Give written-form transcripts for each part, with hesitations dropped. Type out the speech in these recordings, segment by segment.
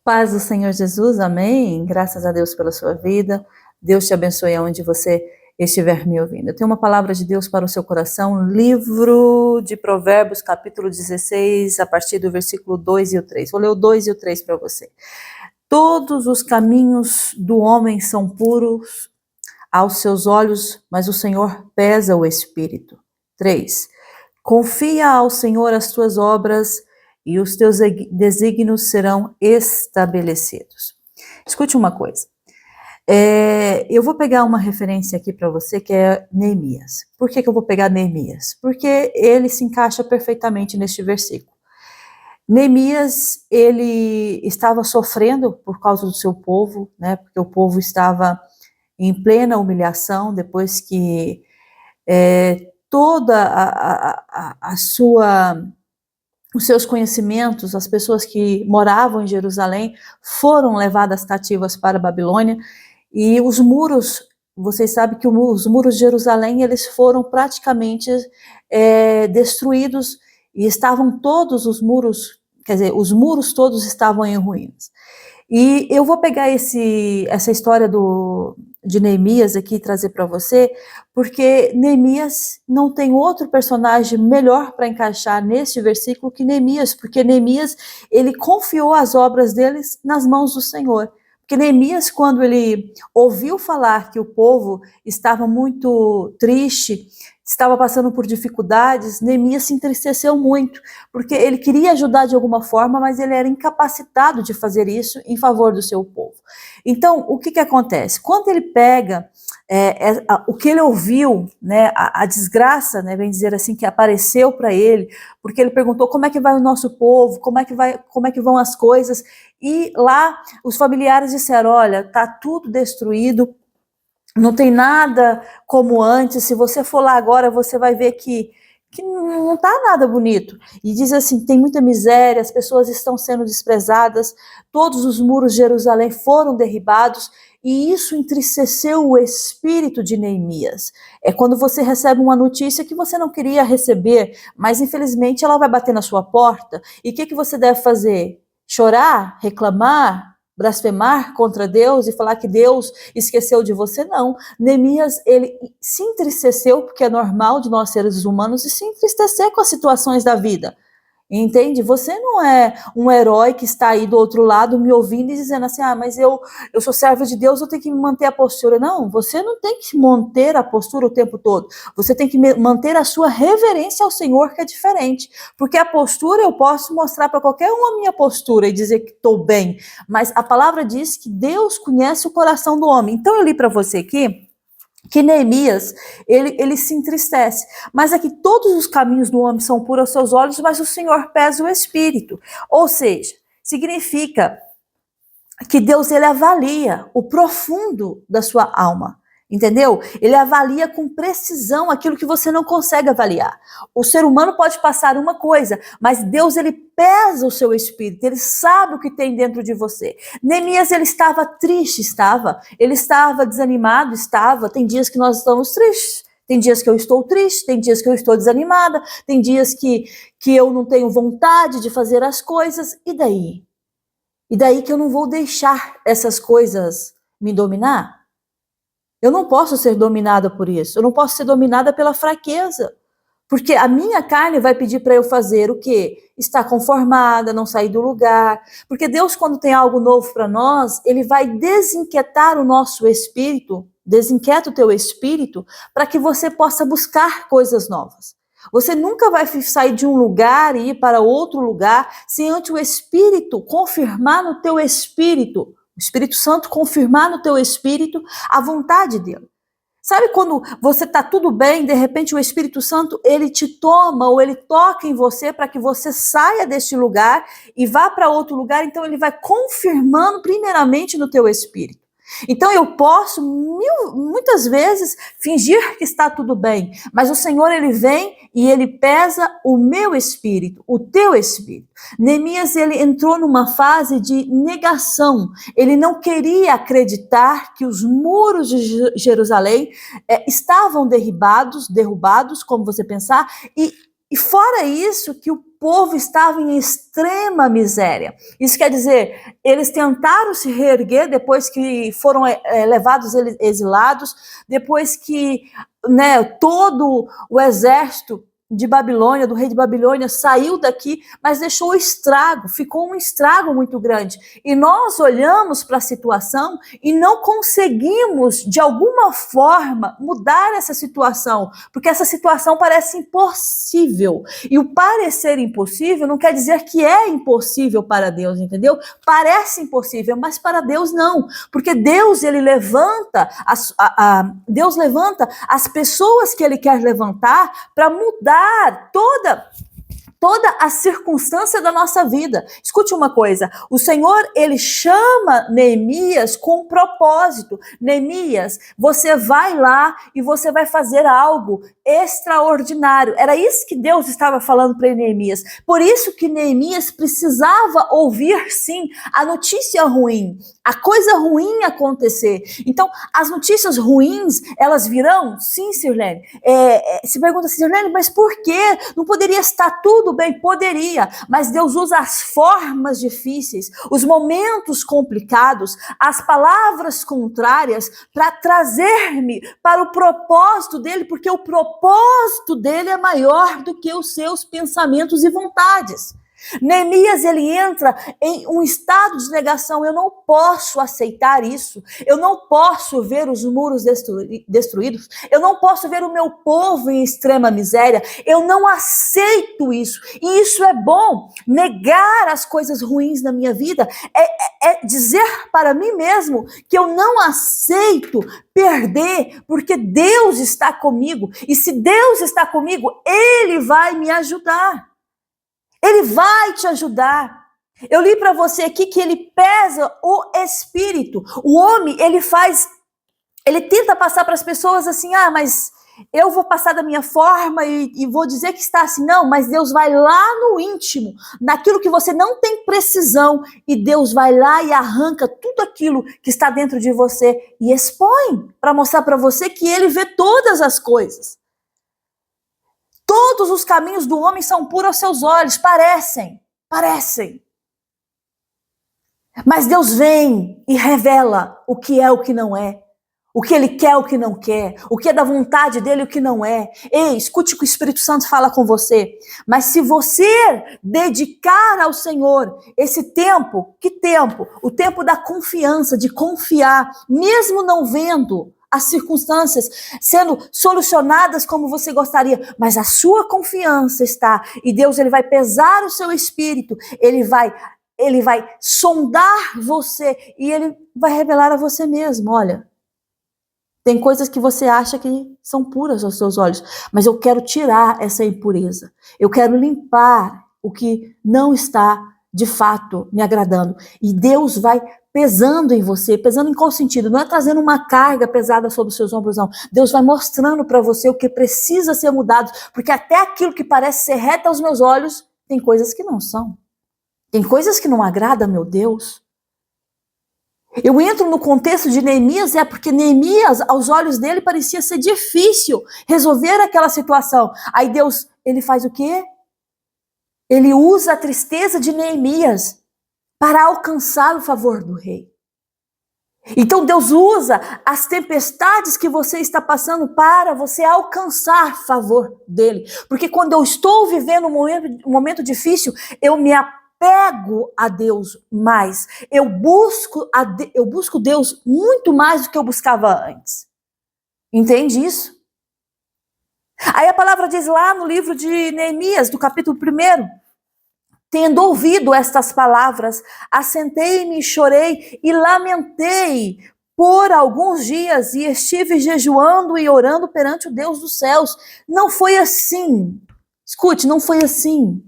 Paz do Senhor Jesus, amém. Graças a Deus pela sua vida. Deus te abençoe aonde você estiver me ouvindo. Eu tenho uma palavra de Deus para o seu coração, livro de Provérbios, capítulo 16, a partir do versículo 2 e o 3. Vou ler o 2 e o 3 para você. Todos os caminhos do homem são puros aos seus olhos, mas o Senhor pesa o espírito. 3. Confia ao Senhor as tuas obras e os teus desígnios serão estabelecidos. Escute uma coisa. Eu vou pegar uma referência aqui para você que é Neemias. Por que eu vou pegar Neemias? Porque ele se encaixa perfeitamente neste versículo. Neemias, ele estava sofrendo por causa do seu povo, né? Porque o povo estava em plena humilhação depois que toda os seus conhecimentos, as pessoas que moravam em Jerusalém foram levadas cativas para a Babilônia, e os muros, vocês sabem que os muros de Jerusalém, eles foram praticamente destruídos, e estavam todos os muros, quer dizer, os muros todos estavam em ruínas. E eu vou pegar essa história de Neemias aqui e trazer para você, porque Neemias não tem outro personagem melhor para encaixar neste versículo que Neemias, porque Neemias, ele confiou as obras deles nas mãos do Senhor. Porque Neemias, quando ele ouviu falar que o povo estava muito triste, estava passando por dificuldades, Neemias se entristeceu muito, porque ele queria ajudar de alguma forma, mas ele era incapacitado de fazer isso em favor do seu povo. Então, o que acontece? Quando ele pega o que ele ouviu, né, a desgraça, né, vem dizer assim, que apareceu para ele, porque ele perguntou como é que vai o nosso povo, como é que vão as coisas, e lá os familiares disseram, olha, está tudo destruído, não tem nada como antes, se você for lá agora, você vai ver que não está nada bonito. E diz assim, tem muita miséria, as pessoas estão sendo desprezadas, todos os muros de Jerusalém foram derribados, e isso entristeceu o espírito de Neemias. É quando você recebe uma notícia que você não queria receber, mas infelizmente ela vai bater na sua porta, e o que você deve fazer? Chorar? Reclamar? Blasfemar contra Deus e falar que Deus esqueceu de você? Não. Neemias, ele se entristeceu, porque é normal de nós seres humanos, e se entristecer com as situações da vida. Entende? Você não é um herói que está aí do outro lado me ouvindo e dizendo assim, mas eu sou servo de Deus, eu tenho que manter a postura. Não, você não tem que manter a postura o tempo todo. Você tem que manter a sua reverência ao Senhor, que é diferente. Porque a postura, eu posso mostrar para qualquer um a minha postura e dizer que estou bem. Mas a palavra diz que Deus conhece o coração do homem. Então eu li para você aqui que Neemias, ele se entristece. Mas aqui todos os caminhos do homem são puros aos seus olhos, mas o Senhor pesa o espírito. Ou seja, significa que Deus, ele avalia o profundo da sua alma. Entendeu? Ele avalia com precisão aquilo que você não consegue avaliar. O ser humano pode passar uma coisa, mas Deus, ele pesa o seu espírito, ele sabe o que tem dentro de você. Neemias, ele estava triste, ele estava desanimado, tem dias que nós estamos tristes, tem dias que eu estou triste, tem dias que eu estou desanimada, tem dias que eu não tenho vontade de fazer as coisas, e daí? E daí que eu não vou deixar essas coisas me dominar? Eu não posso ser dominada por isso, eu não posso ser dominada pela fraqueza, porque a minha carne vai pedir para eu fazer o quê? Estar conformada, não sair do lugar, porque Deus, quando tem algo novo para nós, ele vai desinquietar o nosso espírito, desinquieta o teu espírito, para que você possa buscar coisas novas. Você nunca vai sair de um lugar e ir para outro lugar sem antes o Espírito confirmar no teu espírito, o Espírito Santo confirmar no teu espírito a vontade dele. Sabe quando você está tudo bem, de repente o Espírito Santo, ele te toma ou ele toca em você para que você saia deste lugar e vá para outro lugar, então ele vai confirmando primeiramente no teu espírito. Então eu posso muitas vezes fingir que está tudo bem, mas o Senhor, ele vem e ele pesa o meu espírito, o teu espírito. Neemias, ele entrou numa fase de negação, ele não queria acreditar que os muros de Jerusalém estavam derrubados, como você pensar, e E fora isso, que o povo estava em extrema miséria. Isso quer dizer, eles tentaram se reerguer depois que foram levados exilados, depois que, né, todo o exército de Babilônia, do rei de Babilônia, saiu daqui, mas deixou estrago, ficou um estrago muito grande. E nós olhamos para a situação e não conseguimos, de alguma forma, mudar essa situação, porque essa situação parece impossível. E o parecer impossível não quer dizer que é impossível para Deus, entendeu? Parece impossível, mas para Deus não, porque Deus, ele levanta, Deus levanta as pessoas que ele quer levantar para mudar toda a circunstância da nossa vida. Escute uma coisa, o Senhor, ele chama Neemias com um propósito. Neemias, você vai lá e você vai fazer algo extraordinário. Era isso que Deus estava falando para Neemias. Por isso que Neemias precisava ouvir, sim, a notícia ruim, a coisa ruim acontecer. Então, as notícias ruins, elas virão? Sim, Sirlene. Se pergunta, Sirlene, mas por quê? Não poderia estar tudo bem? Poderia, mas Deus usa as formas difíceis, os momentos complicados, as palavras contrárias para trazer-me para o propósito dele, porque o propósito dele é maior do que os seus pensamentos e vontades. Neemias, ele entra em um estado de negação. Eu não posso aceitar isso, eu não posso ver os muros destruídos, eu não posso ver o meu povo em extrema miséria, eu não aceito isso. E isso é bom. Negar as coisas ruins na minha vida é dizer para mim mesmo que eu não aceito perder, porque Deus está comigo, e se Deus está comigo, Ele vai me ajudar. Ele vai te ajudar. Eu li para você aqui que ele pesa o espírito. O homem, ele tenta passar para as pessoas assim, mas eu vou passar da minha forma e vou dizer que está assim. Não, mas Deus vai lá no íntimo, naquilo que você não tem precisão, e Deus vai lá e arranca tudo aquilo que está dentro de você e expõe para mostrar para você que ele vê todas as coisas. Todos os caminhos do homem são puros aos seus olhos, parecem. Mas Deus vem e revela o que é, o que não é. O que ele quer, o que não quer. O que é da vontade dele, o que não é. Ei, escute o que o Espírito Santo fala com você. Mas se você dedicar ao Senhor esse tempo, que tempo? O tempo da confiança, de confiar, mesmo não vendo as circunstâncias sendo solucionadas como você gostaria, mas a sua confiança está, e Deus, ele vai pesar o seu espírito, ele vai sondar você, e ele vai revelar a você mesmo, olha, tem coisas que você acha que são puras aos seus olhos, mas eu quero tirar essa impureza, eu quero limpar o que não está de fato me agradando, e Deus vai pesando em você. Pesando em qual sentido? Não é trazendo uma carga pesada sobre os seus ombros, não. Deus vai mostrando para você o que precisa ser mudado, porque até aquilo que parece ser reto aos meus olhos, tem coisas que não são. Tem coisas que não agradam, meu Deus. Eu entro no contexto de Neemias, porque Neemias, aos olhos dele, parecia ser difícil resolver aquela situação. Aí Deus, ele faz o quê? Ele usa a tristeza de Neemias para alcançar o favor do rei. Então Deus usa as tempestades que você está passando para você alcançar favor dele. Porque quando eu estou vivendo um momento difícil, eu me apego a Deus mais. Eu busco Deus muito mais do que eu buscava antes. Entende isso? Aí a palavra diz lá no livro de Neemias, do capítulo 1, tendo ouvido estas palavras, assentei-me, chorei e lamentei por alguns dias e estive jejuando e orando perante o Deus dos céus. Não foi assim. Escute, não foi assim.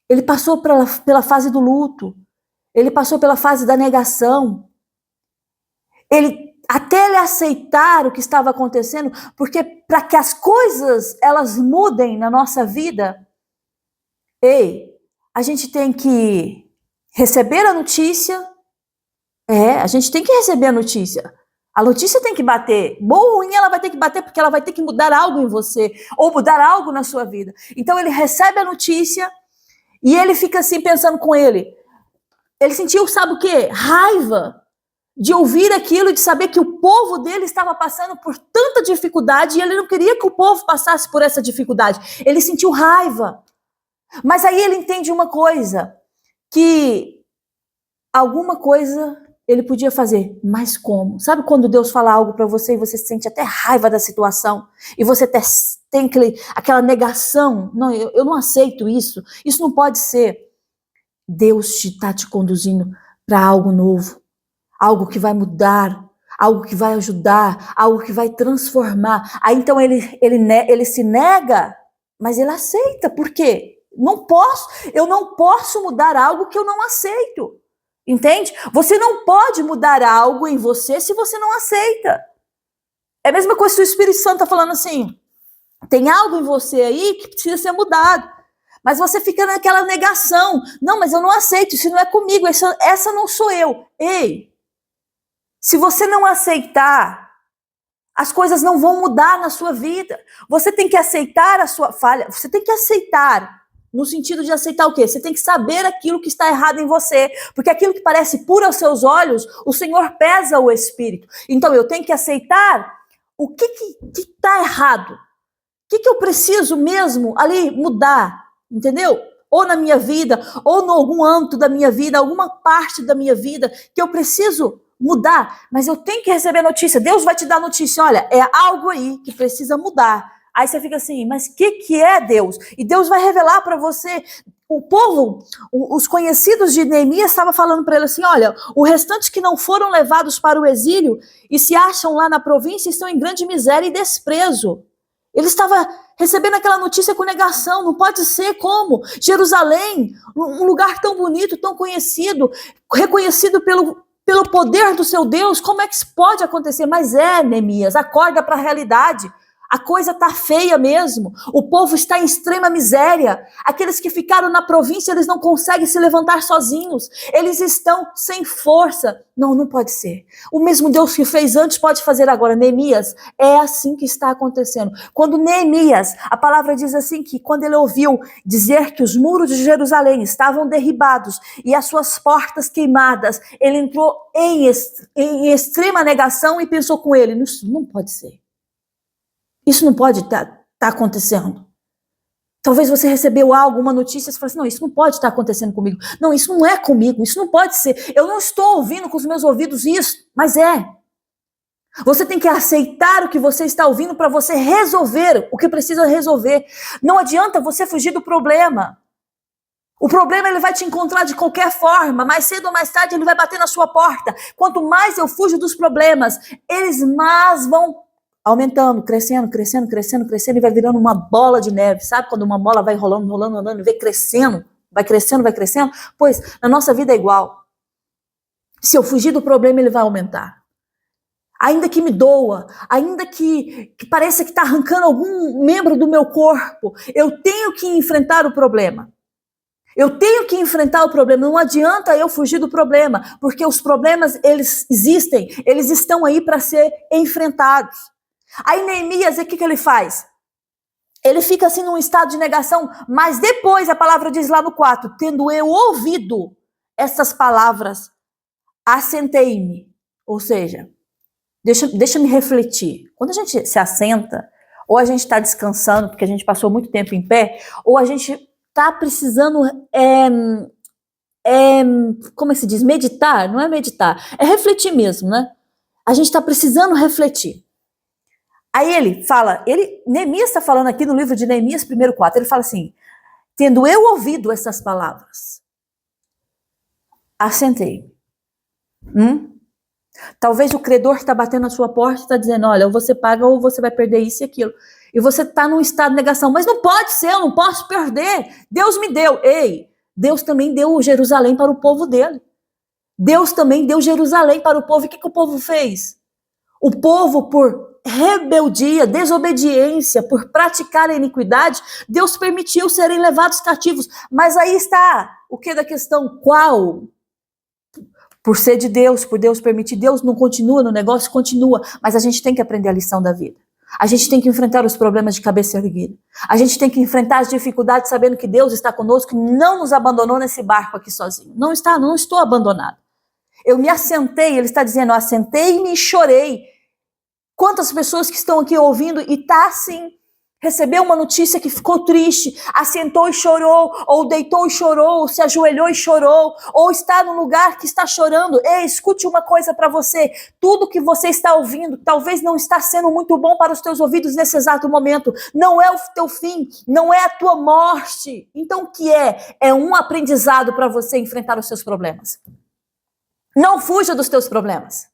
Ele passou pela fase do luto. Ele passou pela fase da negação. Até ele aceitar o que estava acontecendo, porque para que as coisas elas mudem na nossa vida, a gente tem que receber a notícia. A gente tem que receber a notícia. A notícia tem que bater. Boa ou ruim, ela vai ter que bater porque ela vai ter que mudar algo em você ou mudar algo na sua vida. Então ele recebe a notícia e ele fica assim pensando com ele. Ele sentiu, sabe o quê? Raiva de ouvir aquilo, de saber que o povo dele estava passando por tanta dificuldade e ele não queria que o povo passasse por essa dificuldade. Ele sentiu raiva. Mas aí ele entende uma coisa, que alguma coisa ele podia fazer, mas como? Sabe quando Deus fala algo para você e você sente até raiva da situação? E você tem aquela negação, não, eu não aceito isso, isso não pode ser. Deus está te conduzindo para algo novo, algo que vai mudar, algo que vai ajudar, algo que vai transformar. Aí então ele se nega, mas ele aceita. Por quê? Eu não posso mudar algo que eu não aceito. Entende? Você não pode mudar algo em você se você não aceita. É a mesma coisa que o Espírito Santo está falando assim, tem algo em você aí que precisa ser mudado. Mas você fica naquela negação. Não, mas eu não aceito, isso não é comigo, essa não sou eu. Ei, se você não aceitar, as coisas não vão mudar na sua vida. Você tem que aceitar a sua falha, você tem que aceitar. No sentido de aceitar o quê? Você tem que saber aquilo que está errado em você. Porque aquilo que parece puro aos seus olhos, o Senhor pesa o espírito. Então eu tenho que aceitar o que está errado. O que eu preciso mesmo ali mudar. Entendeu? Ou na minha vida, ou em algum âmbito da minha vida, alguma parte da minha vida que eu preciso mudar. Mas eu tenho que receber notícia. Deus vai te dar notícia. Olha, é algo aí que precisa mudar. Aí você fica assim, mas o que é Deus? E Deus vai revelar para você. O povo, os conhecidos de Neemias estavam falando para ele assim, olha, o restante que não foram levados para o exílio e se acham lá na província estão em grande miséria e desprezo. Ele estava recebendo aquela notícia com negação, não pode ser como? Jerusalém, um lugar tão bonito, tão conhecido, reconhecido pelo poder do seu Deus, como é que isso pode acontecer? Mas Neemias, acorda para a realidade. A coisa está feia mesmo, o povo está em extrema miséria, aqueles que ficaram na província, eles não conseguem se levantar sozinhos, eles estão sem força. Não pode ser. O mesmo Deus que fez antes pode fazer agora. Neemias, é assim que está acontecendo. Quando Neemias, a palavra diz assim, que quando ele ouviu dizer que os muros de Jerusalém estavam derribados e as suas portas queimadas, ele entrou em extrema negação e pensou com ele, isso não pode ser. Isso não pode estar acontecendo. Talvez você recebeu algo, uma notícia, e você fala assim, não, isso não pode estar acontecendo comigo. Não, isso não é comigo, isso não pode ser. Eu não estou ouvindo com os meus ouvidos isso, mas é. Você tem que aceitar o que você está ouvindo para você resolver o que precisa resolver. Não adianta você fugir do problema. O problema ele vai te encontrar de qualquer forma, mais cedo ou mais tarde ele vai bater na sua porta. Quanto mais eu fujo dos problemas, eles mais vão aumentando, crescendo e vai virando uma bola de neve. Sabe quando uma bola vai rolando e vai crescendo? Pois, na nossa vida é igual. Se eu fugir do problema, ele vai aumentar. Ainda que me doa, ainda que pareça que está arrancando algum membro do meu corpo, eu tenho que enfrentar o problema. Eu tenho que enfrentar o problema, não adianta eu fugir do problema, porque os problemas, eles existem, eles estão aí para ser enfrentados. Aí Neemias, o que ele faz? Ele fica assim num estado de negação, mas depois a palavra diz lá no 4, tendo eu ouvido essas palavras, assentei-me. Ou seja, deixa-me refletir. Quando a gente se assenta, ou a gente está descansando, porque a gente passou muito tempo em pé, ou a gente está precisando, como é que se diz? Meditar? Não é meditar, é refletir mesmo, né? A gente está precisando refletir. Aí ele fala, Neemias está falando aqui no livro de Neemias, 1:4, ele fala assim, tendo eu ouvido essas palavras, assentei. Talvez o credor está batendo na sua porta e está dizendo, olha, ou você paga ou você vai perder isso e aquilo. E você está num estado de negação, mas não pode ser, eu não posso perder. Deus me deu. Ei, Deus também deu Jerusalém para o povo dele. Deus também deu Jerusalém para o povo. E o que o povo fez? O povo, por rebeldia, desobediência, por praticar a iniquidade, Deus permitiu serem levados cativos. Mas aí está o que da questão? Qual? Por ser de Deus, por Deus permitir, Deus não continua no negócio, continua, mas a gente tem que aprender a lição da vida. A gente tem que enfrentar os problemas de cabeça erguida. A gente tem que enfrentar as dificuldades sabendo que Deus está conosco e não nos abandonou nesse barco aqui sozinho. Não estou abandonado. Eu me assentei, ele está dizendo, eu assentei-me e chorei. Quantas pessoas que estão aqui ouvindo e está assim, recebeu uma notícia que ficou triste, assentou e chorou, ou deitou e chorou, ou se ajoelhou e chorou, ou está no lugar que está chorando. Ei, escute uma coisa para você, tudo que você está ouvindo talvez não está sendo muito bom para os teus ouvidos nesse exato momento, não é o teu fim, não é a tua morte. Então o que é? É um aprendizado para você enfrentar os seus problemas. Não fuja dos teus problemas.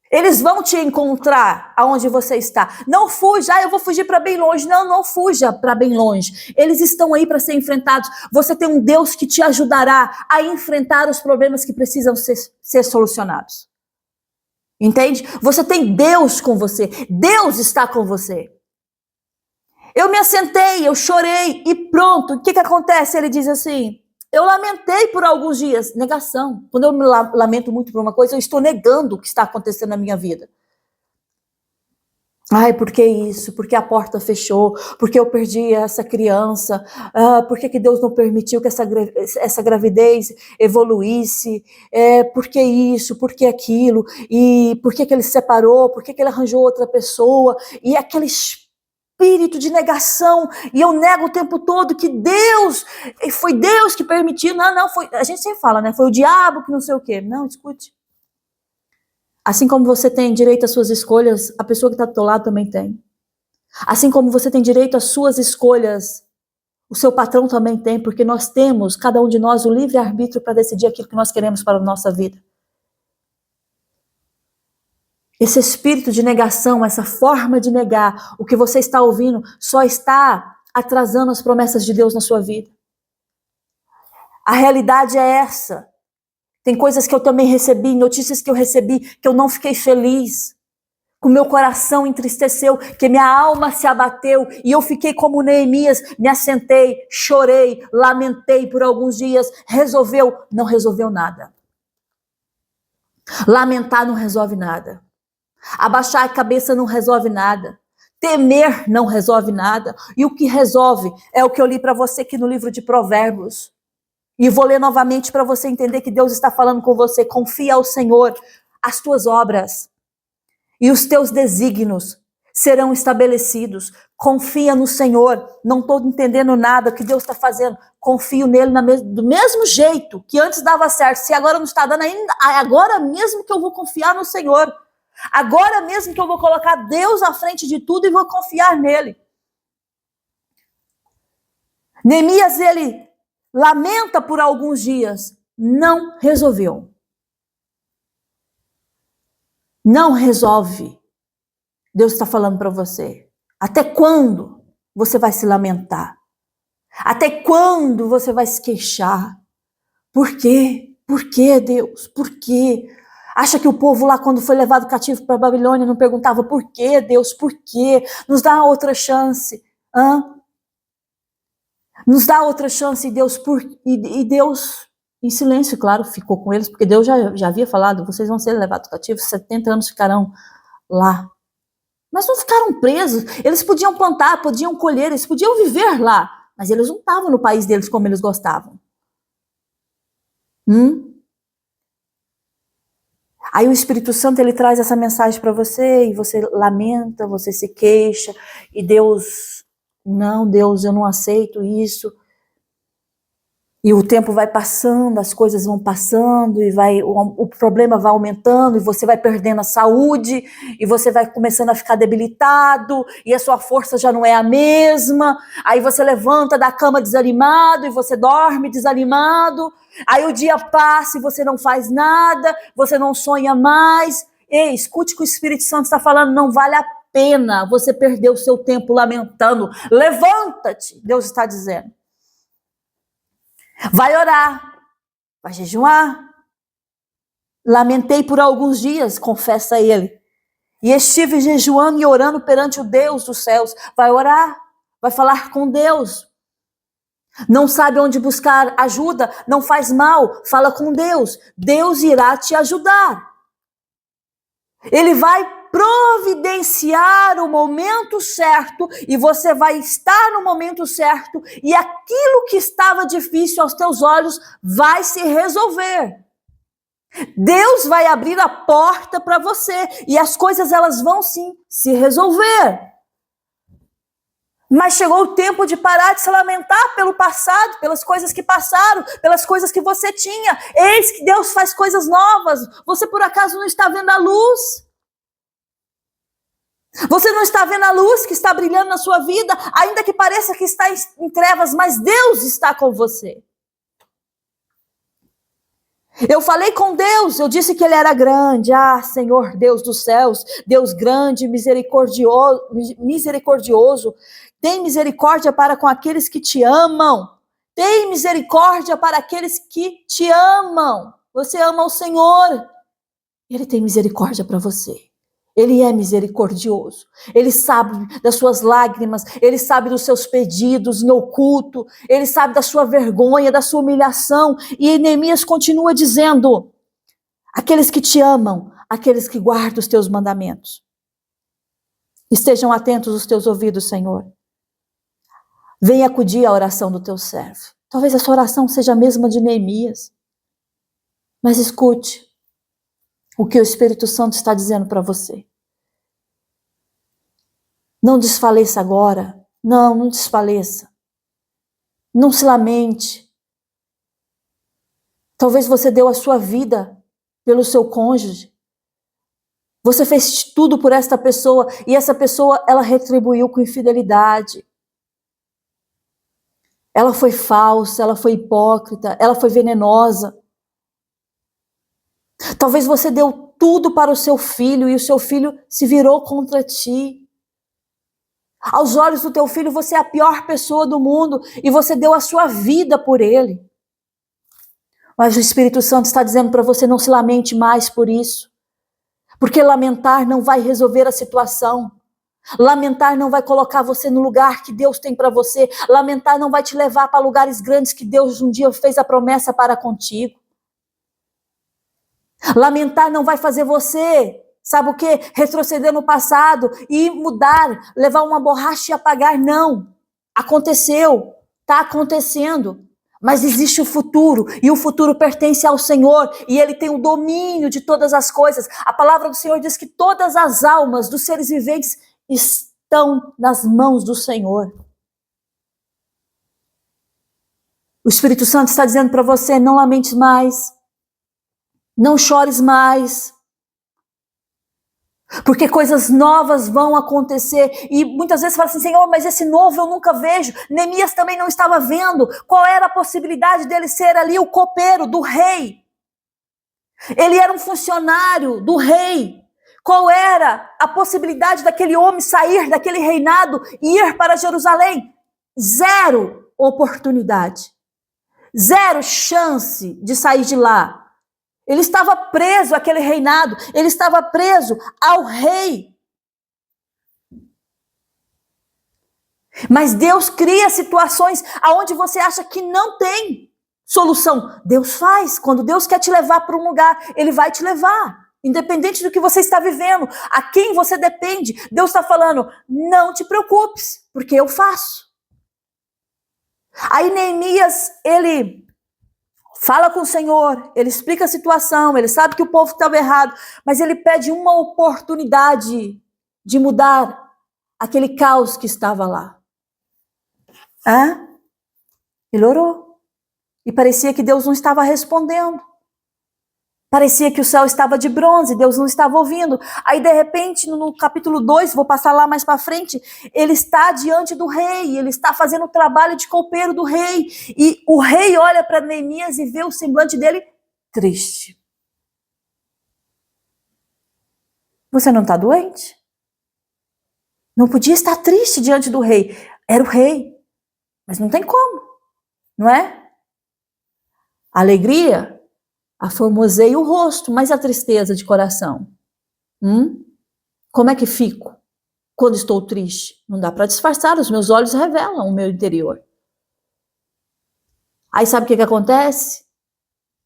Eles vão te encontrar aonde você está. Não fuja, eu vou fugir para bem longe. Não, não fuja para bem longe. Eles estão aí para ser enfrentados. Você tem um Deus que te ajudará a enfrentar os problemas que precisam ser solucionados. Entende? Você tem Deus com você. Deus está com você. Eu me assentei, eu chorei e pronto. O que acontece? Ele diz assim... Eu lamentei por alguns dias, negação. Quando eu me lamento muito por uma coisa, eu estou negando o que está acontecendo na minha vida. Ai, por que isso? Por que a porta fechou? Por que eu perdi essa criança? Por que Deus não permitiu que essa gravidez evoluísse? Por que isso? Por que aquilo? E por que ele se separou? Por que ele arranjou outra pessoa? E aquele espírito de negação, e eu nego o tempo todo que Deus, foi Deus que permitiu, não, foi, a gente sempre fala, né, foi o diabo que não sei o quê. Não, escute. Assim como você tem direito às suas escolhas, a pessoa que está do teu lado também tem. Assim como você tem direito às suas escolhas, o seu patrão também tem, porque nós temos, cada um de nós, o livre-arbítrio para decidir aquilo que nós queremos para a nossa vida. Esse espírito de negação, essa forma de negar o que você está ouvindo, só está atrasando as promessas de Deus na sua vida. A realidade é essa. Tem coisas que eu também recebi, notícias que eu recebi, que eu não fiquei feliz. Que o meu coração entristeceu, que minha alma se abateu, e eu fiquei como Neemias, me assentei, chorei, lamentei por alguns dias. Não resolveu nada. Lamentar não resolve nada. Abaixar a cabeça não resolve nada. Temer não resolve nada. E o que resolve é o que eu li para você aqui no livro de Provérbios. E vou ler novamente para você entender que Deus está falando com você. Confia ao Senhor as tuas obras e os teus desígnios serão estabelecidos. Confia no Senhor. Não estou entendendo nada que Deus está fazendo. Confio nele do mesmo jeito que antes dava certo. Se agora não está dando ainda, agora mesmo que eu vou confiar no Senhor. Agora mesmo que eu vou colocar Deus à frente de tudo e vou confiar nele. Neemias, ele lamenta por alguns dias. Não resolveu. Não resolve. Deus está falando para você. Até quando você vai se lamentar? Até quando você vai se queixar? Por quê? Por quê, Deus? Por quê? Acha que o povo lá, quando foi levado cativo para a Babilônia, não perguntava por quê, Deus, por quê? Nos dá outra chance. Nos dá outra chance, Deus, e Deus, em silêncio, claro, ficou com eles, porque Deus já havia falado, vocês vão ser levados cativos, 70 anos ficarão lá. Mas não ficaram presos, eles podiam plantar, podiam colher, eles podiam viver lá, mas eles não estavam no país deles como eles gostavam. Aí o Espírito Santo, ele traz essa mensagem para você, e você lamenta, você se queixa, e Deus, não, Deus, eu não aceito isso. E o tempo vai passando, as coisas vão passando, e o problema vai aumentando, e você vai perdendo a saúde, e você vai começando a ficar debilitado, e a sua força já não é a mesma. Aí você levanta da cama desanimado, e você dorme desanimado. Aí o dia passa e você não faz nada, você não sonha mais. Ei, escute o que o Espírito Santo está falando, não vale a pena você perder o seu tempo lamentando. Levanta-te, Deus está dizendo. Vai orar, vai jejuar. Lamentei por alguns dias, confessa ele. E estive jejuando e orando perante o Deus dos céus. Vai orar, vai falar com Deus. Não sabe onde buscar ajuda, não faz mal, fala com Deus. Deus irá te ajudar. Ele vai providenciar o momento certo e você vai estar no momento certo e aquilo que estava difícil aos teus olhos vai se resolver. Deus vai abrir a porta para você e as coisas elas vão sim se resolver. Mas chegou o tempo de parar de se lamentar pelo passado, pelas coisas que passaram, pelas coisas que você tinha. Eis que Deus faz coisas novas. Você por acaso não está vendo a luz? Você não está vendo a luz que está brilhando na sua vida, ainda que pareça que está em trevas, mas Deus está com você. Eu falei com Deus, eu disse que Ele era grande. Ah, Senhor Deus dos céus, Deus grande, misericordioso, tem misericórdia para com aqueles que te amam. Tem misericórdia para aqueles que te amam. Você ama o Senhor, Ele tem misericórdia para você. Ele é misericordioso, Ele sabe das suas lágrimas, Ele sabe dos seus pedidos em oculto, Ele sabe da sua vergonha, da sua humilhação. E Neemias continua dizendo, aqueles que te amam, aqueles que guardam os teus mandamentos. Estejam atentos os teus ouvidos, Senhor. Venha acudir à oração do teu servo. Talvez essa oração seja a mesma de Neemias. Mas escute o que o Espírito Santo está dizendo para você. Não desfaleça agora. Não desfaleça. Não se lamente. Talvez você deu a sua vida pelo seu cônjuge. Você fez tudo por esta pessoa e essa pessoa, ela retribuiu com infidelidade. Ela foi falsa, ela foi hipócrita, ela foi venenosa. Talvez você deu tudo para o seu filho e o seu filho se virou contra ti. Aos olhos do teu filho, você é a pior pessoa do mundo e você deu a sua vida por ele. Mas o Espírito Santo está dizendo para você, não se lamente mais por isso. Porque lamentar não vai resolver a situação. Lamentar não vai colocar você no lugar que Deus tem para você. Lamentar não vai te levar para lugares grandes que Deus um dia fez a promessa para contigo. Lamentar não vai fazer você, sabe o quê? Retroceder no passado e mudar, levar uma borracha e apagar. Não. Aconteceu, está acontecendo. Mas existe o futuro, e o futuro pertence ao Senhor, e Ele tem o domínio de todas as coisas. A palavra do Senhor diz que todas as almas dos seres viventes estão nas mãos do Senhor. O Espírito Santo está dizendo para você, não lamente mais. Não chores mais, porque coisas novas vão acontecer. E muitas vezes você fala assim, Senhor, mas esse novo eu nunca vejo. Neemias também não estava vendo. Qual era a possibilidade dele ser ali o copeiro do rei? Ele era um funcionário do rei. Qual era a possibilidade daquele homem sair daquele reinado e ir para Jerusalém? Zero oportunidade. Zero chance de sair de lá. Ele estava preso àquele reinado, ele estava preso ao rei. Mas Deus cria situações onde você acha que não tem solução. Deus faz. Quando Deus quer te levar para um lugar, Ele vai te levar. Independente do que você está vivendo, a quem você depende, Deus está falando, não te preocupes, porque eu faço. Aí Neemias, ele fala com o Senhor, ele explica a situação, ele sabe que o povo estava errado, mas ele pede uma oportunidade de mudar aquele caos que estava lá. Ele orou. E parecia que Deus não estava respondendo. Parecia que o céu estava de bronze, Deus não estava ouvindo. Aí, de repente, no capítulo 2, vou passar lá mais para frente, ele está diante do rei, ele está fazendo o trabalho de copeiro do rei. E o rei olha para Neemias e vê o semblante dele triste. Você não está doente? Não podia estar triste diante do rei. Era o rei. Mas não tem como, não é? A alegria aformoseia o rosto, mas a tristeza de coração? Como é que fico quando estou triste? Não dá para disfarçar, os meus olhos revelam o meu interior. Aí sabe o que acontece?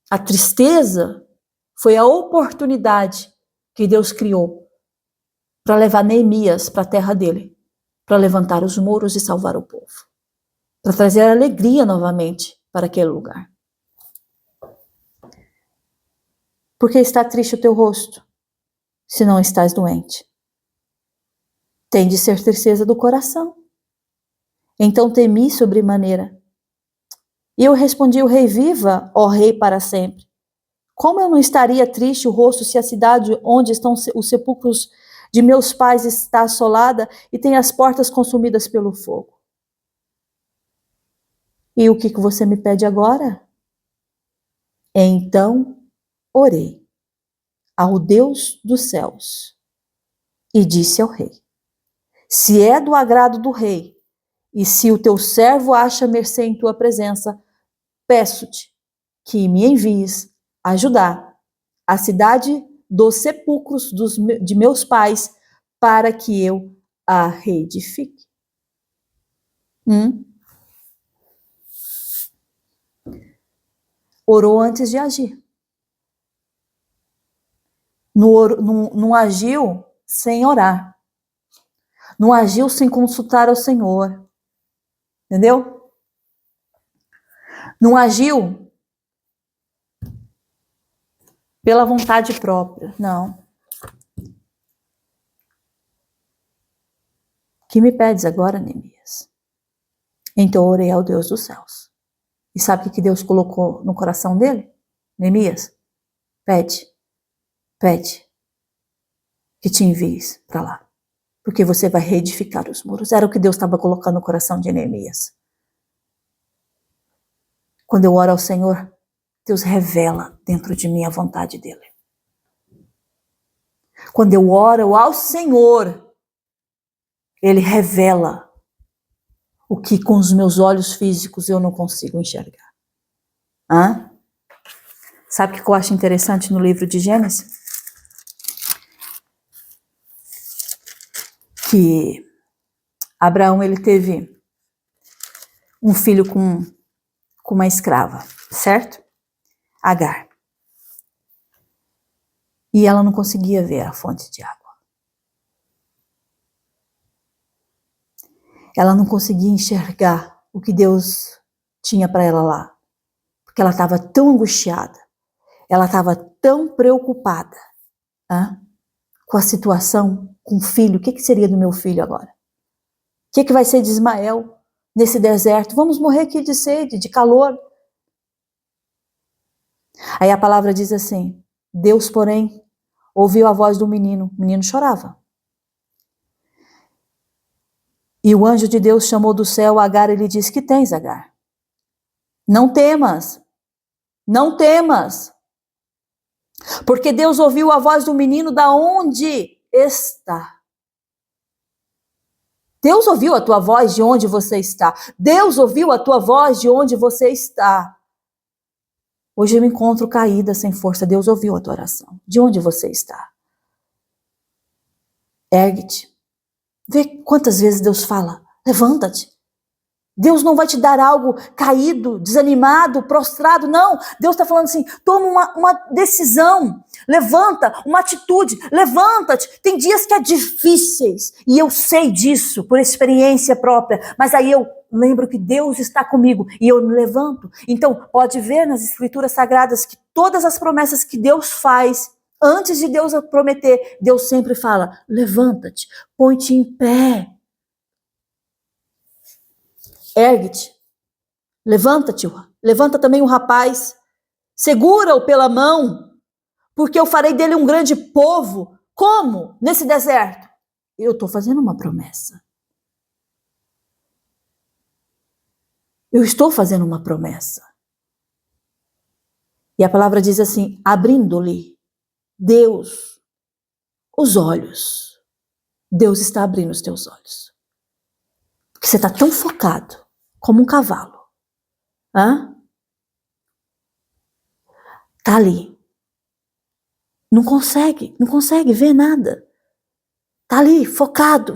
A tristeza foi a oportunidade que Deus criou para levar Neemias para a terra dele, para levantar os muros e salvar o povo, para trazer alegria novamente para aquele lugar. Por que está triste o teu rosto, se não estás doente? Tem de ser tristeza do coração. Então temi sobremaneira. E eu respondi: o rei viva, ó rei, para sempre. Como eu não estaria triste o rosto se a cidade onde estão os sepulcros de meus pais está assolada e tem as portas consumidas pelo fogo? E o que você me pede agora? Então orei ao Deus dos céus e disse ao rei: se é do agrado do rei, e se o teu servo acha mercê em tua presença, peço-te que me envies ajudar a cidade dos sepulcros de meus pais, para que eu a reedifique. Orou antes de agir. Não agiu sem orar. Não agiu sem consultar ao Senhor. Entendeu? Não agiu pela vontade própria. Não. Que me pedes agora, Neemias? Então orei ao Deus dos céus. E sabe o que Deus colocou no coração dele? Neemias, pede que te envies para lá, porque você vai reedificar os muros. Era o que Deus estava colocando no coração de Neemias. Quando eu oro ao Senhor, Deus revela dentro de mim a vontade dele. Quando eu oro ao Senhor, Ele revela o que com os meus olhos físicos eu não consigo enxergar. Sabe o que eu acho interessante no livro de Gênesis? Que Abraão, ele teve um filho com uma escrava, certo? Agar. E ela não conseguia ver a fonte de água. Ela não conseguia enxergar o que Deus tinha para ela lá. Porque ela estava tão angustiada, ela estava tão preocupada com a situação, com o filho. O que seria do meu filho agora? O que vai ser de Ismael nesse deserto? Vamos morrer aqui de sede, de calor. Aí a palavra diz assim: Deus, porém, ouviu a voz do menino. O menino chorava. E o anjo de Deus chamou do céu Agar e lhe disse: que tens, Agar? Não temas, não temas. Porque Deus ouviu a voz do menino da onde está. Deus ouviu a tua voz de onde você está. Deus ouviu a tua voz de onde você está. Hoje eu me encontro caída, sem força. Deus ouviu a tua oração. De onde você está? Ergue-te. Vê quantas vezes Deus fala: levanta-te. Deus não vai te dar algo caído, desanimado, prostrado, não. Deus está falando assim: toma uma decisão, levanta, uma atitude, levanta-te. Tem dias que é difíceis, e eu sei disso por experiência própria, mas aí eu lembro que Deus está comigo e eu me levanto. Então, pode ver nas Escrituras Sagradas que todas as promessas que Deus faz, antes de Deus prometer, Deus sempre fala: levanta-te, põe-te em pé. Ergue-te, levanta-te, levanta também o rapaz, segura-o pela mão, porque eu farei dele um grande povo. Como? Nesse deserto. Eu estou fazendo uma promessa. Eu estou fazendo uma promessa. E a palavra diz assim: abrindo-lhe Deus os olhos. Deus está abrindo os teus olhos. Porque você está tão focado como um cavalo. Tá ali. Não consegue ver nada. Tá ali, focado.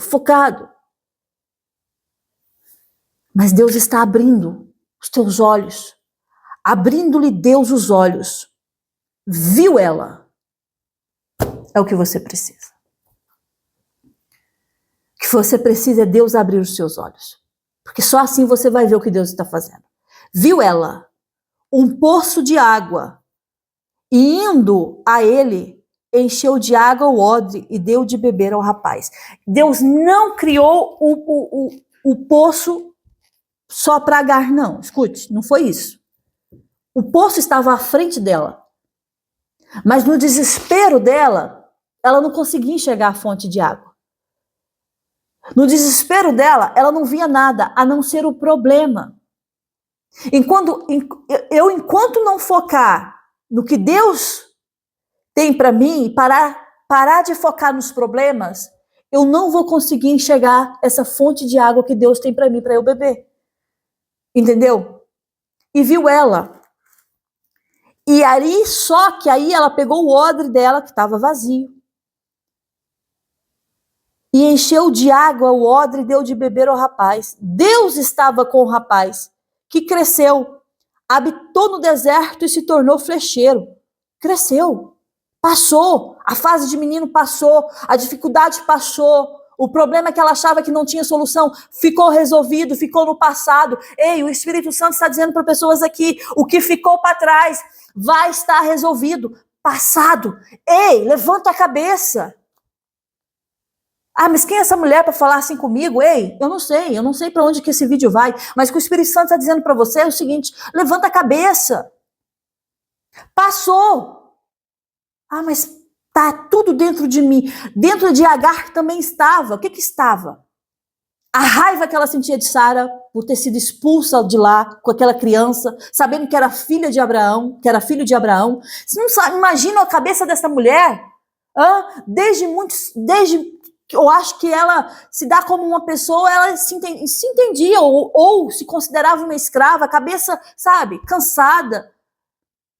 Mas Deus está abrindo os teus olhos abrindo-lhe Deus os olhos, viu ela. É o que você precisa. O que você precisa é Deus abrir os seus olhos. Porque só assim você vai ver o que Deus está fazendo. Viu ela um poço de água e indo a ele, encheu de água o odre e deu de beber ao rapaz. Deus não criou o poço só para Agar, não. Escute, não foi isso. O poço estava à frente dela. Mas no desespero dela, ela não conseguia enxergar a fonte de água. No desespero dela, ela não via nada, a não ser o problema. Enquanto não focar no que Deus tem para mim, parar de focar nos problemas, eu não vou conseguir enxergar essa fonte de água que Deus tem para mim, para eu beber. Entendeu? E viu ela. E aí, só que aí ela pegou o odre dela, que estava vazio, e encheu de água o odre e deu de beber ao rapaz. Deus estava com o rapaz, que cresceu, habitou no deserto e se tornou flecheiro. Cresceu, passou, a fase de menino passou, a dificuldade passou, o problema que ela achava que não tinha solução ficou resolvido, ficou no passado. Ei, o Espírito Santo está dizendo para pessoas aqui, o que ficou para trás vai estar resolvido, passado. Ei, levanta a cabeça. Ah, mas quem é essa mulher para falar assim comigo? Ei, eu não sei para onde que esse vídeo vai, mas o que o Espírito Santo está dizendo para você é o seguinte, levanta a cabeça. Passou. Ah, mas tá tudo dentro de mim. Dentro de Agar também estava. O que estava? A raiva que ela sentia de Sara por ter sido expulsa de lá com aquela criança, sabendo que era filha de Abraão, que era filho de Abraão. Você não sabe, imagina a cabeça dessa mulher? Desde eu acho que ela se dá como uma pessoa, ela se entendia ou se considerava uma escrava, a cabeça, sabe, cansada.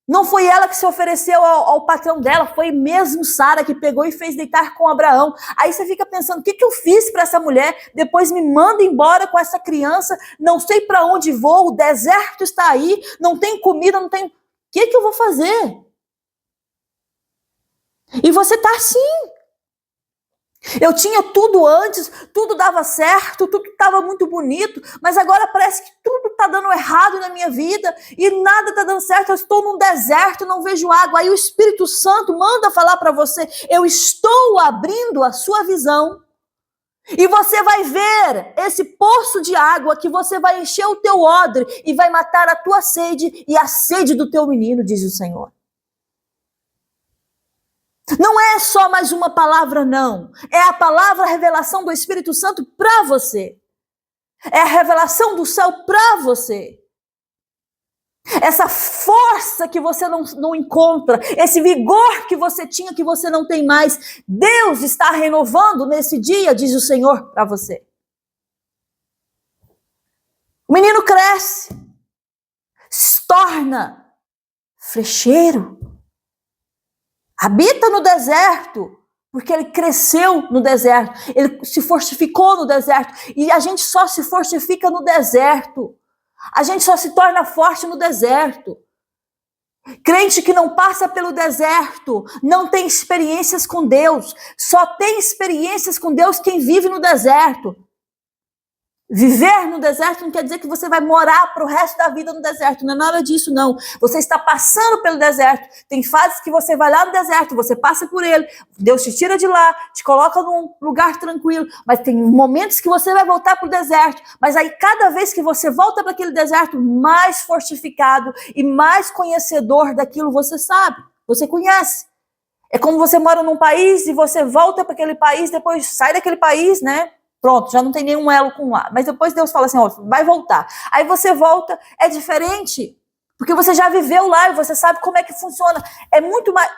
Não foi ela que se ofereceu ao patrão dela, foi mesmo Sara que pegou e fez deitar com Abraão. Aí você fica pensando, o que eu fiz para essa mulher? Depois me manda embora com essa criança, não sei para onde vou, o deserto está aí, não tem comida, não tem... O que eu vou fazer? E você tá assim. Eu tinha tudo antes, tudo dava certo, tudo estava muito bonito, mas agora parece que tudo está dando errado na minha vida e nada está dando certo, eu estou num deserto, não vejo água. Aí o Espírito Santo manda falar para você, eu estou abrindo a sua visão e você vai ver esse poço de água que você vai encher o teu odre e vai matar a tua sede e a sede do teu menino, diz o Senhor. Não é só mais uma palavra, não. É a palavra, a revelação do Espírito Santo para você. É a revelação do céu para você. Essa força que você não encontra, esse vigor que você tinha, que você não tem mais, Deus está renovando nesse dia, diz o Senhor para você. O menino cresce, se torna flecheiro. Habita no deserto, porque ele cresceu no deserto, ele se fortificou no deserto, e a gente só se fortifica no deserto, a gente só se torna forte no deserto. Crente que não passa pelo deserto, não tem experiências com Deus, só tem experiências com Deus quem vive no deserto. Viver no deserto não quer dizer que você vai morar para o resto da vida no deserto, não é nada disso não. Você está passando pelo deserto, tem fases que você vai lá no deserto, você passa por ele, Deus te tira de lá, te coloca num lugar tranquilo, mas tem momentos que você vai voltar para o deserto, mas aí cada vez que você volta para aquele deserto, mais fortificado e mais conhecedor daquilo você sabe, você conhece. É como você mora num país e você volta para aquele país, depois sai daquele país, né? Pronto, já não tem nenhum elo com lá. Mas depois Deus fala assim, ó, vai voltar. Aí você volta, é diferente. Porque você já viveu lá e você sabe como é que funciona. É muito mais,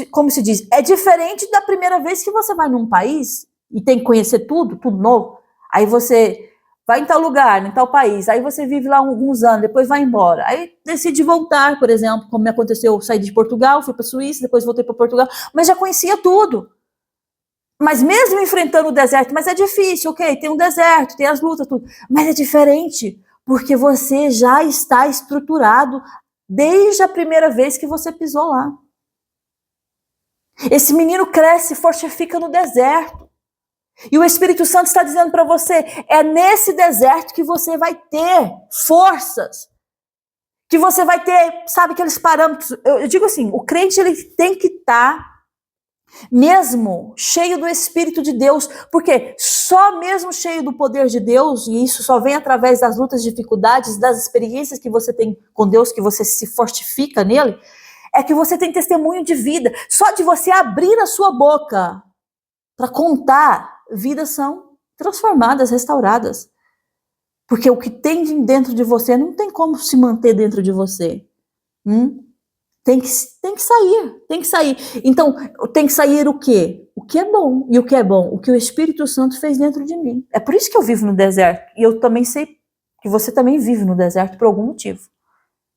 como se diz, é diferente da primeira vez que você vai num país e tem que conhecer tudo novo. Aí você vai em tal lugar, em tal país, aí você vive lá alguns anos, depois vai embora. Aí decide voltar, por exemplo, como me aconteceu, eu saí de Portugal, fui para a Suíça, depois voltei para Portugal, mas já conhecia tudo. Mas mesmo enfrentando o deserto, mas é difícil, ok, tem um deserto, tem as lutas, tudo, mas é diferente, Porque você já está estruturado desde a primeira vez que você pisou lá. Esse menino cresce e fortifica no deserto. E o Espírito Santo está dizendo para você, é nesse deserto que você vai ter forças. Que você vai ter, sabe, aqueles parâmetros. Eu digo assim, o crente ele tem que estar mesmo cheio do Espírito de Deus, porque só mesmo cheio do poder de Deus, e isso só vem através das lutas, dificuldades, das experiências que você tem com Deus, que você se fortifica nele, é que você tem testemunho de vida. Só de você abrir a sua boca para contar, vidas são transformadas, restauradas. Porque o que tem dentro de você não tem como se manter dentro de você. Tem que sair. Então, tem que sair o quê? O que é bom. E o que é bom? O que o Espírito Santo fez dentro de mim. É por isso que eu vivo no deserto. E eu também sei que você também vive no deserto por algum motivo.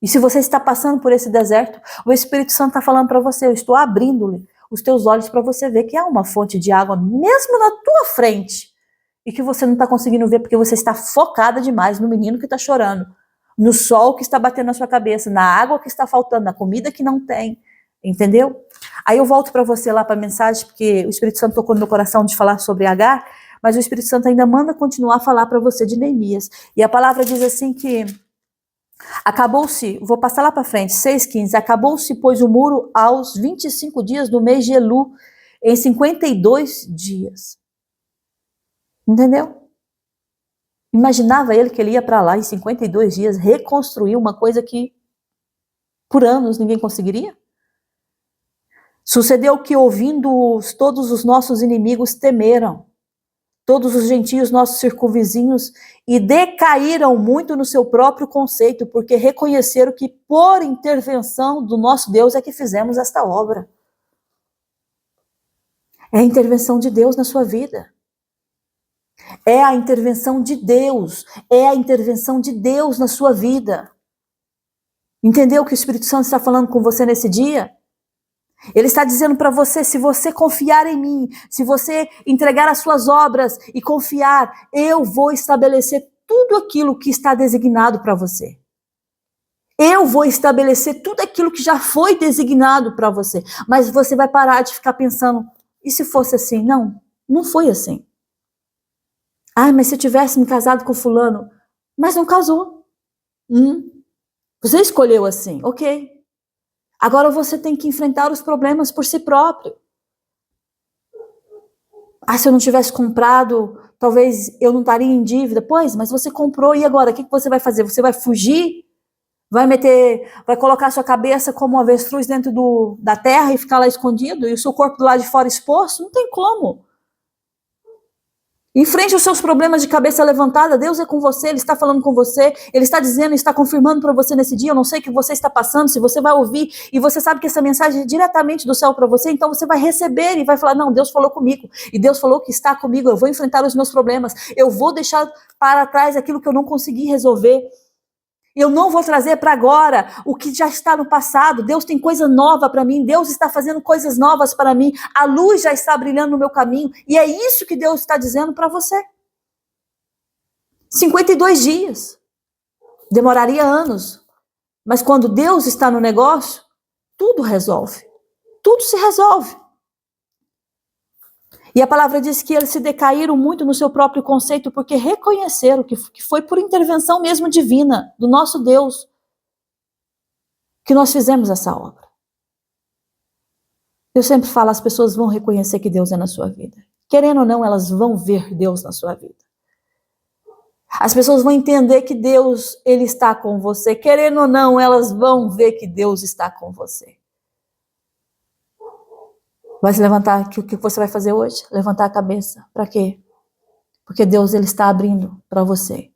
E se você está passando por esse deserto, o Espírito Santo está falando para você, eu estou abrindo-lhe os teus olhos para você ver que há uma fonte de água mesmo na tua frente. E que você não está conseguindo ver porque você está focada demais no menino que está chorando. No sol que está batendo na sua cabeça, na água que está faltando, na comida que não tem, entendeu? Aí eu volto para você lá para a mensagem, porque o Espírito Santo tocou no meu coração de falar sobre Agar, mas o Espírito Santo ainda manda continuar a falar para você de Neemias. E a palavra diz assim que acabou-se, vou passar lá para frente, 6,15, acabou-se, pois, o muro aos 25 dias do mês de Elu, em 52 dias. Entendeu? Imaginava ele que ele ia para lá em 52 dias reconstruir uma coisa que por anos ninguém conseguiria? Sucedeu que, ouvindo-os, todos os nossos inimigos temeram, todos os gentios, nossos circunvizinhos, e decaíram muito no seu próprio conceito, porque reconheceram que por intervenção do nosso Deus é que fizemos esta obra. É a intervenção de Deus na sua vida. É a intervenção de Deus. É a intervenção de Deus na sua vida. Entendeu o que o Espírito Santo está falando com você nesse dia? Ele está dizendo para você, se você confiar em mim, se você entregar as suas obras e confiar, eu vou estabelecer tudo aquilo que está designado para você. Eu vou estabelecer tudo aquilo que já foi designado para você. Mas você vai parar de ficar pensando, e se fosse assim? Não, não foi assim. Ah, mas se eu tivesse me casado com fulano, mas não casou. Você escolheu assim, ok. Agora você tem que enfrentar os problemas por si próprio. Ah, se eu não tivesse comprado, talvez eu não estaria em dívida. Pois, mas você comprou e agora? O que você vai fazer? Você vai fugir? Vai colocar a sua cabeça como um avestruz dentro da terra e ficar lá escondido? E o seu corpo do lado de fora exposto? Não tem como. Enfrente os seus problemas de cabeça levantada, Deus é com você, Ele está falando com você, Ele está dizendo, está confirmando para você nesse dia, eu não sei o que você está passando, se você vai ouvir, e você sabe que essa mensagem é diretamente do céu para você, então você vai receber e vai falar, não, Deus falou comigo, e Deus falou que está comigo, eu vou enfrentar os meus problemas, eu vou deixar para trás aquilo que eu não consegui resolver, eu não vou trazer para agora o que já está no passado. Deus tem coisa nova para mim. Deus está fazendo coisas novas para mim. A luz já está brilhando no meu caminho. E é isso que Deus está dizendo para você. 52 dias. Demoraria anos. Mas quando Deus está no negócio, tudo resolve. Tudo se resolve. E a palavra diz que eles se decaíram muito no seu próprio conceito, porque reconheceram que foi por intervenção mesmo divina, do nosso Deus, que nós fizemos essa obra. Eu sempre falo, as pessoas vão reconhecer que Deus é na sua vida. Querendo ou não, elas vão ver Deus na sua vida. As pessoas vão entender que Deus, Ele está com você. Querendo ou não, elas vão ver que Deus está com você. Vai se levantar, o que você vai fazer hoje? Levantar a cabeça. Para quê? Porque Deus, Ele está abrindo para você.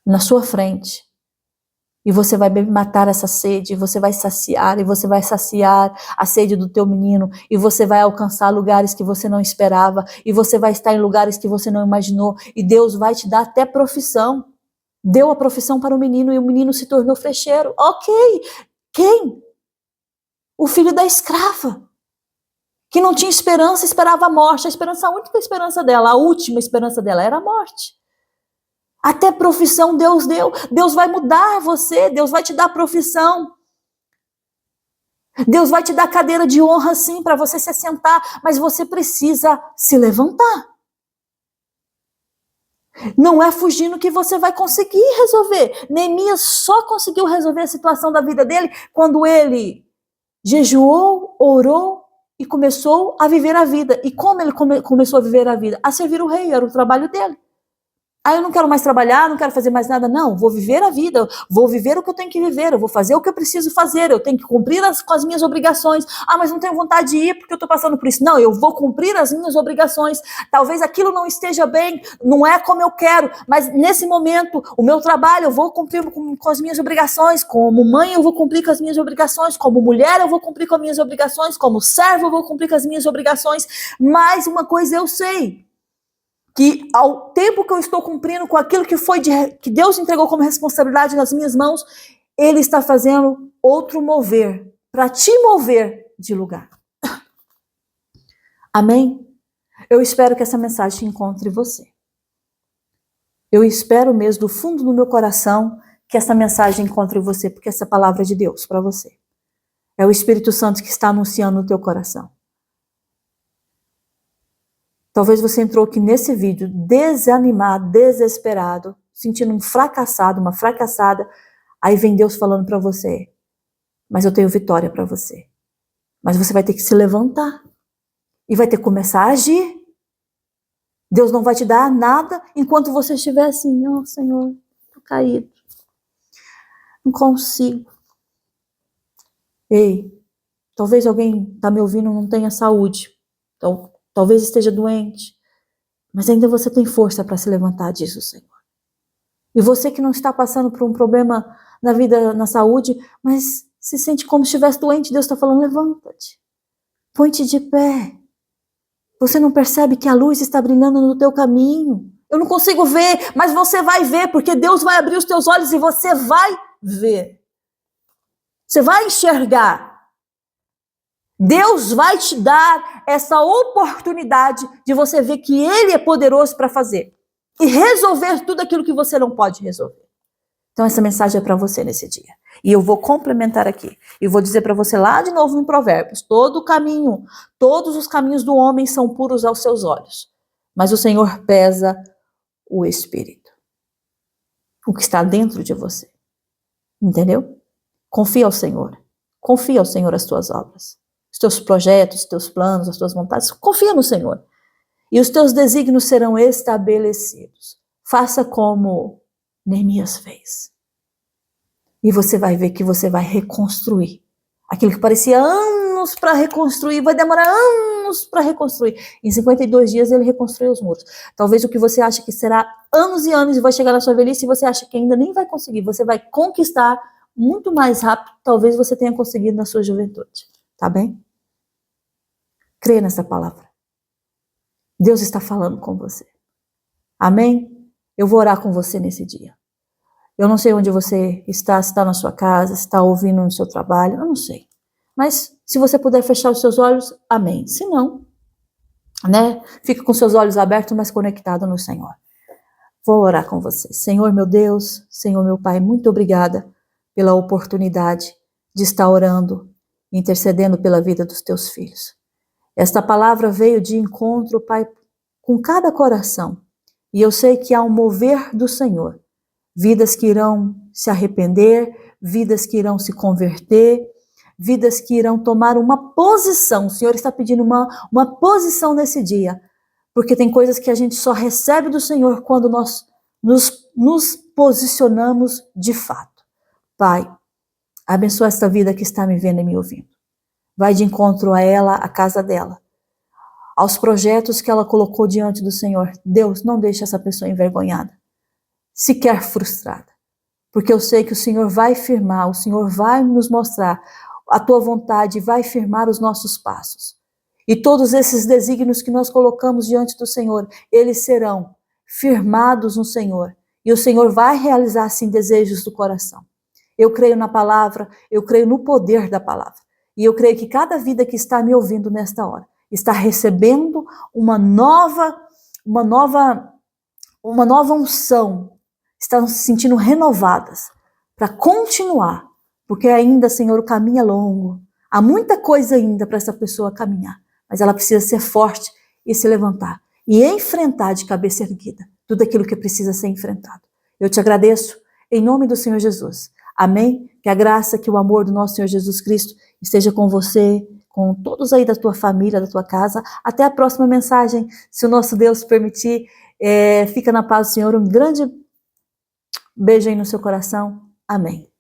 Na sua frente. E você vai matar essa sede, você vai saciar, e você vai saciar a sede do teu menino, e você vai alcançar lugares que você não esperava, e você vai estar em lugares que você não imaginou, e Deus vai te dar até profissão. Deu a profissão para o menino, e o menino se tornou frecheiro. Ok. Quem? O filho da escrava. Que não tinha esperança, esperava a morte. A única esperança dela, a última esperança dela era a morte. Até profissão Deus deu. Deus vai mudar você, Deus vai te dar profissão. Deus vai te dar cadeira de honra sim, para você se assentar, mas você precisa se levantar. Não é fugindo que você vai conseguir resolver. Neemias só conseguiu resolver a situação da vida dele quando ele jejuou, orou e começou a viver a vida. E como ele começou a viver a vida? A servir o rei, era o trabalho dele. Eu não quero mais trabalhar, não quero fazer mais nada. Não, vou viver a vida, vou viver o que eu tenho que viver, eu vou fazer o que eu preciso fazer, eu tenho que cumprir com as minhas obrigações. Mas não tenho vontade de ir porque eu estou passando por isso. Não, eu vou cumprir as minhas obrigações. Talvez aquilo não esteja bem, não é como eu quero, mas nesse momento, o meu trabalho, eu vou cumprir com as minhas obrigações. Como mãe, eu vou cumprir com as minhas obrigações. Como mulher, eu vou cumprir com as minhas obrigações. Como servo, eu vou cumprir com as minhas obrigações. Mas uma coisa eu sei, que ao tempo que eu estou cumprindo com aquilo que Deus entregou como responsabilidade nas minhas mãos, Ele está fazendo outro mover, para te mover de lugar. Amém? Eu espero que essa mensagem encontre você. Eu espero mesmo do fundo do meu coração que essa mensagem encontre você, porque essa palavra é de Deus para você. É o Espírito Santo que está anunciando no teu coração. Talvez você entrou aqui nesse vídeo desanimado, desesperado, sentindo um fracassado, uma fracassada. Aí vem Deus falando para você, mas eu tenho vitória para você. Mas você vai ter que se levantar e vai ter que começar a agir. Deus não vai te dar nada enquanto você estiver assim, Senhor, estou caído, não consigo. Ei, talvez alguém está me ouvindo não tenha saúde, então talvez esteja doente, mas ainda você tem força para se levantar disso, Senhor. E você que não está passando por um problema na vida, na saúde, mas se sente como se estivesse doente, Deus está falando, levanta-te, põe-te de pé. Você não percebe que a luz está brilhando no teu caminho? Eu não consigo ver, mas você vai ver, porque Deus vai abrir os teus olhos e você vai ver. Você vai enxergar. Deus vai te dar essa oportunidade de você ver que Ele é poderoso para fazer e resolver tudo aquilo que você não pode resolver. Então essa mensagem é para você nesse dia. E eu vou complementar aqui. E vou dizer para você lá de novo em Provérbios, todos os caminhos do homem são puros aos seus olhos, mas o Senhor pesa o espírito. O que está dentro de você. Entendeu? Confia ao Senhor. Confia ao Senhor as tuas obras. Os teus projetos, os teus planos, as tuas vontades, confia no Senhor. E os teus desígnios serão estabelecidos. Faça como Neemias fez. E você vai ver que você vai reconstruir. Aquilo que parecia anos para reconstruir, vai demorar anos para reconstruir. Em 52 dias ele reconstruiu os muros. Talvez o que você acha que será anos e anos e vai chegar na sua velhice e você acha que ainda nem vai conseguir. Você vai conquistar muito mais rápido. Talvez você tenha conseguido na sua juventude. Tá bem? Crê nessa palavra. Deus está falando com você. Amém? Eu vou orar com você nesse dia. Eu não sei onde você está, se está na sua casa, se está ouvindo no seu trabalho, eu não sei. Mas se você puder fechar os seus olhos, amém. Se não, fica com seus olhos abertos, mas conectado no Senhor. Vou orar com você. Senhor meu Deus, Senhor meu Pai, muito obrigada pela oportunidade de estar orando, intercedendo pela vida dos teus filhos. Esta palavra veio de encontro, Pai, com cada coração. E eu sei que há um mover do Senhor. Vidas que irão se arrepender, vidas que irão se converter, vidas que irão tomar uma posição. O Senhor está pedindo uma posição nesse dia. Porque tem coisas que a gente só recebe do Senhor quando nós nos posicionamos de fato. Pai, abençoa esta vida que está me vendo e me ouvindo. Vai de encontro a ela, a casa dela, aos projetos que ela colocou diante do Senhor. Deus, não deixe essa pessoa envergonhada, sequer frustrada, porque eu sei que o Senhor vai firmar, o Senhor vai nos mostrar a tua vontade, vai firmar os nossos passos. E todos esses desígnios que nós colocamos diante do Senhor, eles serão firmados no Senhor. E o Senhor vai realizar, sim, desejos do coração. Eu creio na palavra, eu creio no poder da palavra. E eu creio que cada vida que está me ouvindo nesta hora está recebendo uma nova unção estão se sentindo renovadas para continuar, porque ainda, Senhor, o caminho é longo. Há muita coisa ainda para essa pessoa caminhar, mas ela precisa ser forte e se levantar e enfrentar de cabeça erguida tudo aquilo que precisa ser enfrentado. Eu te agradeço em nome do Senhor Jesus. Amém? Que a graça, que o amor do nosso Senhor Jesus Cristo esteja com você, com todos aí da tua família, da tua casa. Até a próxima mensagem, se o nosso Deus permitir. Fica na paz do Senhor. Um grande beijo aí no seu coração. Amém.